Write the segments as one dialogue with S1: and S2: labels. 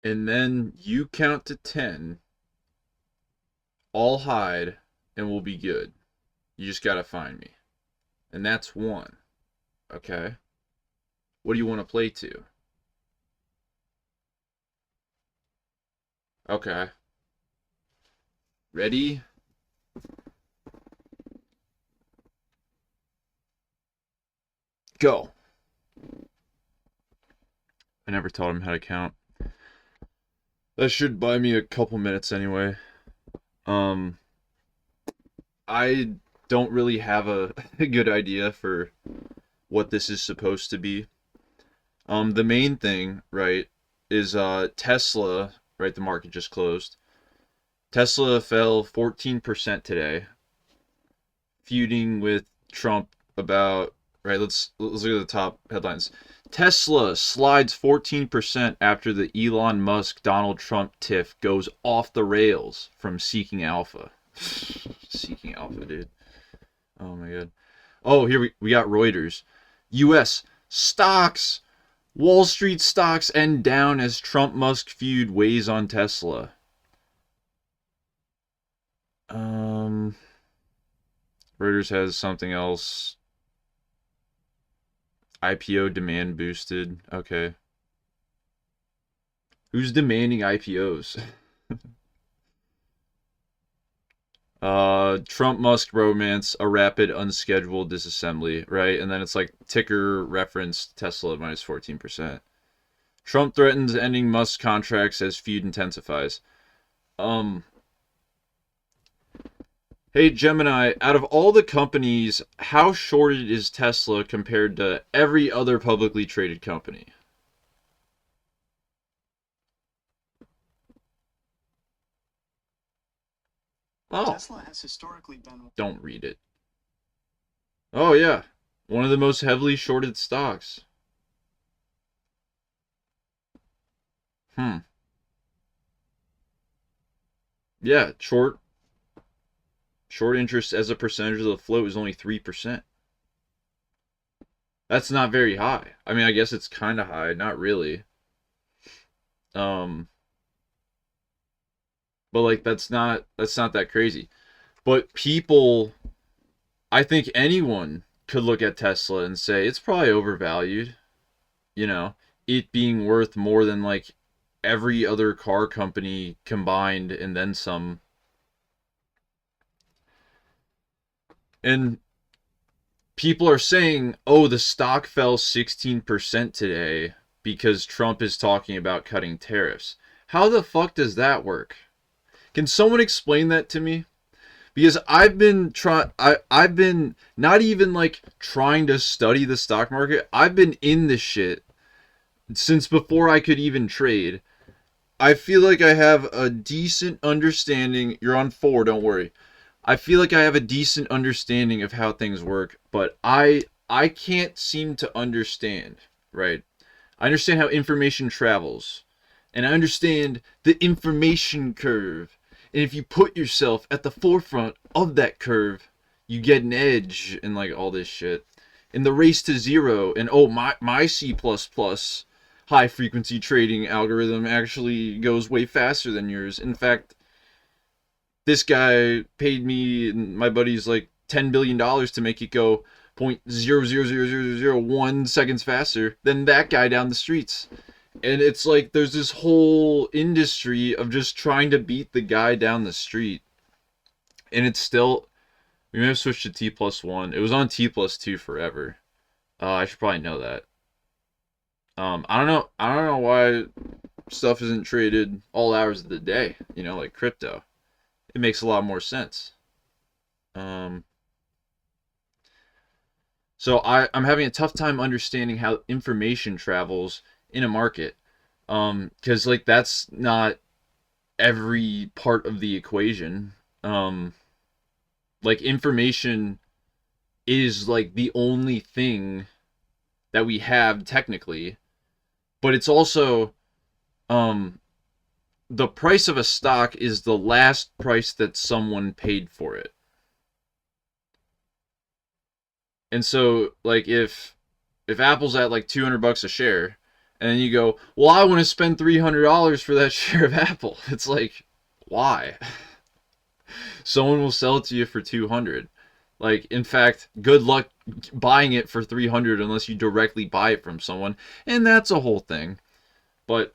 S1: and then you count to 10, I'll hide, and we'll be good. You just gotta find me. And that's one. Okay? What do you want to play to? Okay. Ready? Go. I never taught him how to count. That should buy me a couple minutes anyway. Um, I don't really have a, a good idea for what this is supposed to be. The main thing, right, is Tesla, right, the market just closed. Tesla fell 14% today, feuding with Trump about, right, let's look at the top headlines. Tesla slides 14% after the Elon Musk Donald Trump tiff goes off the rails from Seeking Alpha. Seeking Alpha, dude. Oh my god. Oh, here we got Reuters. US stocks. Wall Street stocks end down as Trump Musk feud weighs on Tesla. Um Reuters has something else. IPO demand boosted. Okay. Who's demanding IPOs? Trump Musk romance, a rapid unscheduled disassembly, right? And then it's like ticker reference Tesla minus 14%. Trump threatens ending Musk contracts as feud intensifies. Um, hey Gemini, out of all the companies, how shorted is Tesla compared to every other publicly traded company? Oh, Tesla has historically been. Don't read it. Oh yeah, one of the most heavily shorted stocks. Hmm. Yeah, short interest as a percentage of the float is only 3%. That's not very high. I mean, I guess it's kind of high, not really. Um, but like that's not that crazy. But people, I think anyone could look at Tesla and say it's probably overvalued, you know, it being worth more than like every other car company combined and then some. And people are saying, "Oh, the stock fell 16% today because Trump is talking about cutting tariffs." How the fuck does that work? Can someone explain that to me? Because I've been not even like trying to study the stock market. I've been in this shit since before I could even trade. I feel like I have a decent understanding. You're on 4, don't worry. I feel like I have a decent understanding of how things work, but I can't seem to understand, right? I understand how information travels, and I understand the information curve. And if you put yourself at the forefront of that curve, you get an edge and like all this shit. In the race to zero, and oh my C++ high frequency trading algorithm actually goes way faster than yours. In fact, this guy paid me and my buddies like $10 billion to make it go 0.0000001 seconds faster than that guy down the streets. And it's like there's this whole industry of just trying to beat the guy down the street. And it's still, we may have switched to T+1. It was on T+2 forever. I should probably know that. I don't know why stuff isn't traded all hours of the day, like crypto. It makes a lot more sense. Um, so I'm having a tough time understanding how information travels in a market. Because like that's not every part of the equation. Um, like information is like the only thing that we have technically, but it's also um the price of a stock is the last price that someone paid for it. And so like if Apple's at like $200 a share And you go, well, I want to spend $300 for that share of Apple. It's like, why? Someone will sell it to you for 200. Like, in fact, good luck buying it for 300 unless you directly buy it from someone. And that's a whole thing. But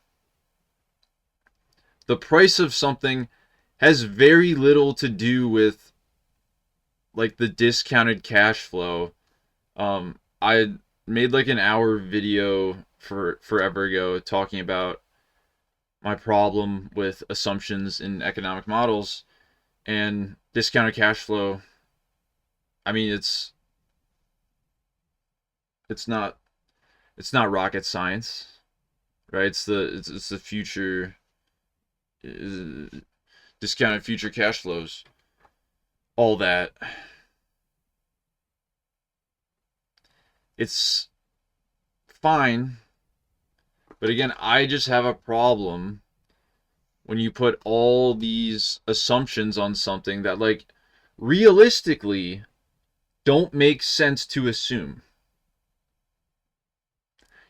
S1: the price of something has very little to do with like the discounted cash flow. I made like an hour video for forever ago talking about my problem with assumptions in economic models and discounted cash flow. I mean, it's not it's not rocket science, right? It's the future, uh, discounted future cash flows, all that. It's fine, but again, I just have a problem when you put all these assumptions on something that, like, realistically don't make sense to assume.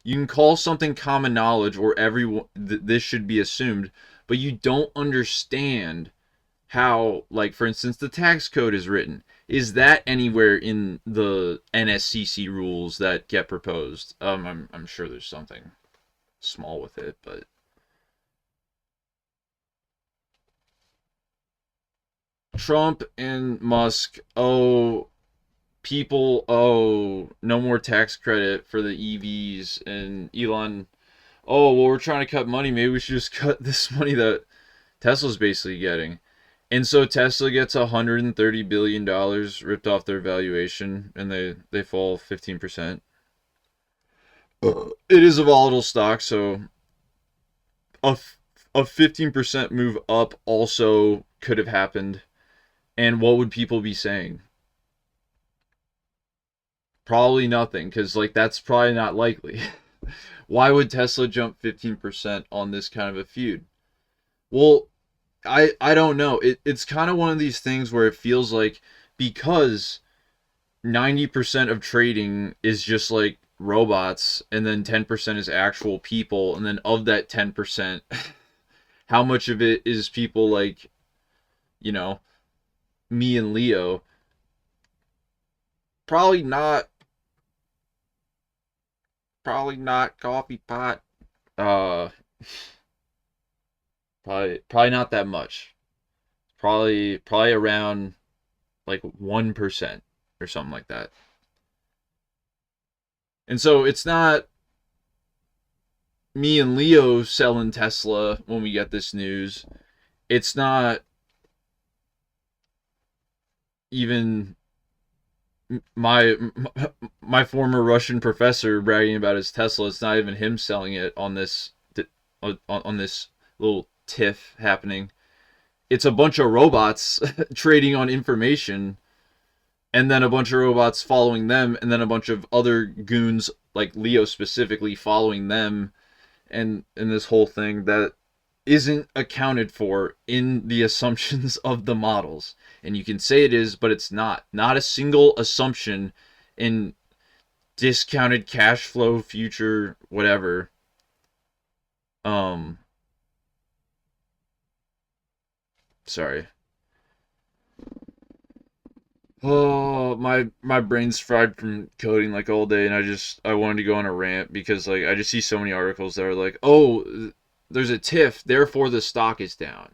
S1: You can call something common knowledge or everyone this should be assumed, but you don't understand how, like, for instance, the tax code is written. Is that anywhere in the NSCC rules that get proposed? I'm sure there's something small with it, but Trump and Musk, oh, people, oh, no more tax credit for the EVs, and Elon, oh, well, we're trying to cut money. Maybe we should just cut this money that Tesla's basically getting. And so Tesla gets $130 billion ripped off their valuation, and they fall 15%. It is a volatile stock, so a, a 15% move up also could have happened. And what would people be saying? Probably nothing, because like that's probably not likely. Why would Tesla jump 15% on this kind of a feud? Well, I don't know. It's kind of one of these things where it feels like because 90% of trading is just like robots and then 10% is actual people, and then of that 10%, how much of it is people like, you know, me and Leo? Probably not, probably not coffee pot. Uh probably not that much. Probably around like 1% or something like that. And so it's not me and Leo selling Tesla when we get this news. It's not even my my former Russian professor bragging about his Tesla. It's not even him selling it on this on this little tiff happening. It's a bunch of robots trading on information, and then a bunch of robots following them, and then a bunch of other goons like Leo specifically following them, and this whole thing that isn't accounted for in the assumptions of the models. And you can say it is, but it's not. Not a single assumption in discounted cash flow future whatever. Um sorry. Oh, my brain's fried from coding like all day, and I wanted to go on a rant because like I just see so many articles that are like, "Oh, there's a tiff, therefore the stock is down."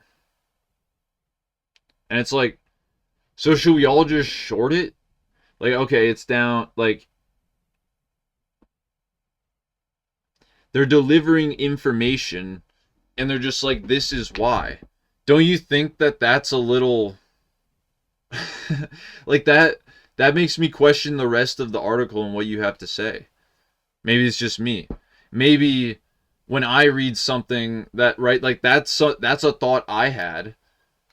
S1: And it's like, so should we all just short it? Like, okay, it's down. Like, they're delivering information, and they're just like, this is why. Don't you think that that's a little like that? That makes me question the rest of the article and what you have to say. Maybe it's just me. Maybe when I read something that right, like that's a thought I had.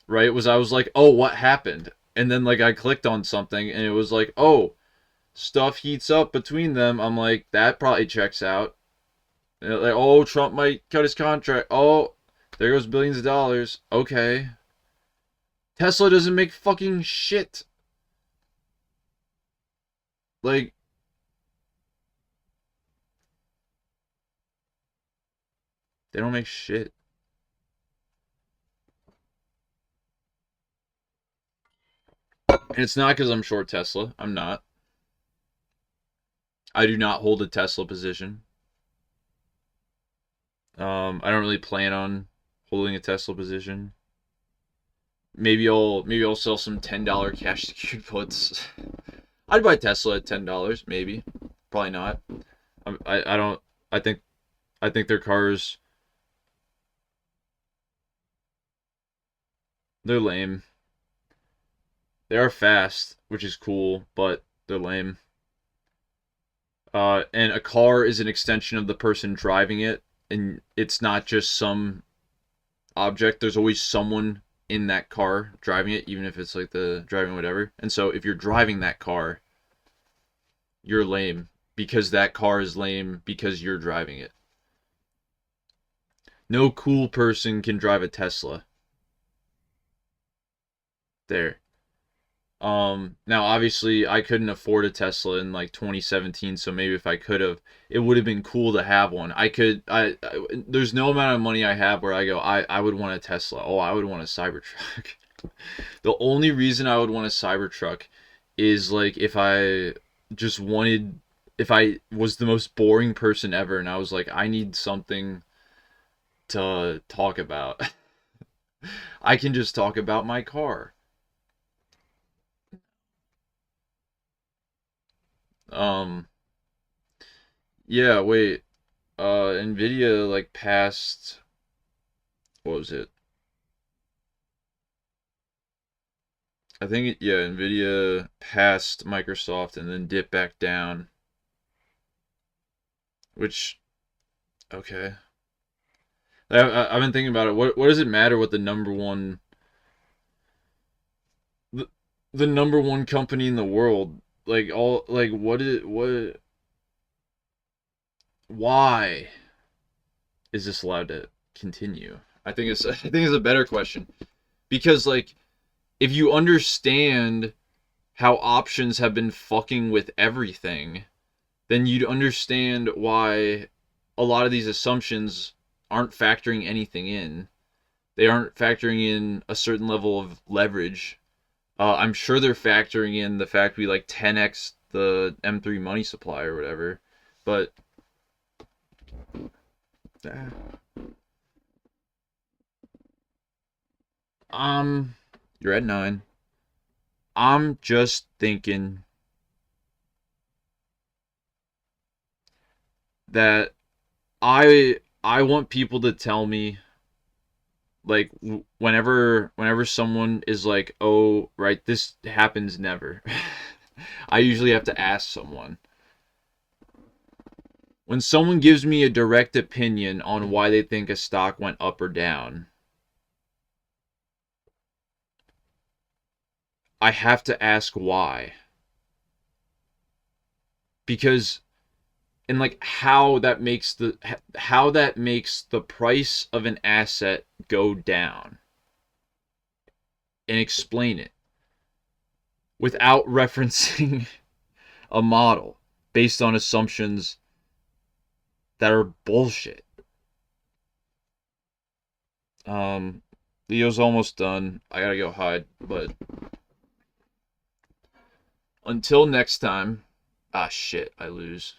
S1: Right, was I was like, oh, what happened? And then like I clicked on something, and it was like, oh, stuff heats up between them. I'm like, that probably checks out. And like, oh, Trump might cut his contract. Oh, there goes billions of dollars. Okay. Tesla doesn't make fucking shit. Like, They don't make shit. And it's not because I'm short Tesla. I'm not. I do not hold a Tesla position. I don't really plan on holding a Tesla position. Maybe I'll sell some $10 cash secured puts. I'd buy Tesla at $10, maybe. Probably not. I don't. I think their cars, they're lame. They are fast, which is cool, but they're lame. And a car is an extension of the person driving it, and it's not just some object. There's always someone in that car driving it, even if it's like the driving whatever. And so if you're driving that car, you're lame because that car is lame because you're driving it. No cool person can drive a Tesla. There. Now obviously I couldn't afford a Tesla in like 2017, so maybe if I could have, it would have been cool to have one. There's no amount of money I have where I go, I would want a Tesla. Oh, I would want a Cybertruck. The only reason I would want a Cybertruck is like if I was the most boring person ever and I was like, I need something to talk about. I can just talk about my car. Um, yeah, wait. Nvidia like passed, what was it? I think yeah, Nvidia passed Microsoft and then dipped back down, which okay. I've been thinking about it. What does it matter what the, the number one company in the world like all like what why is this allowed to continue? I think it's a better question because like if you understand how options have been fucking with everything, then you'd understand why a lot of these assumptions aren't factoring anything in. They aren't factoring in a certain level of leverage. I'm sure they're factoring in the fact we like 10x the M3 money supply or whatever. But um, you're at 9. I'm just thinking that I want people to tell me like whenever someone is like, "Oh, right, this happens never." I usually have to ask someone. When someone gives me a direct opinion on why they think a stock went up or down, I have to ask why. Because and like how that makes the price of an asset go down and explain it without referencing a model based on assumptions that are bullshit. Um, Leo's almost done. I gotta go hide, but until next time. Ah, shit, I lose.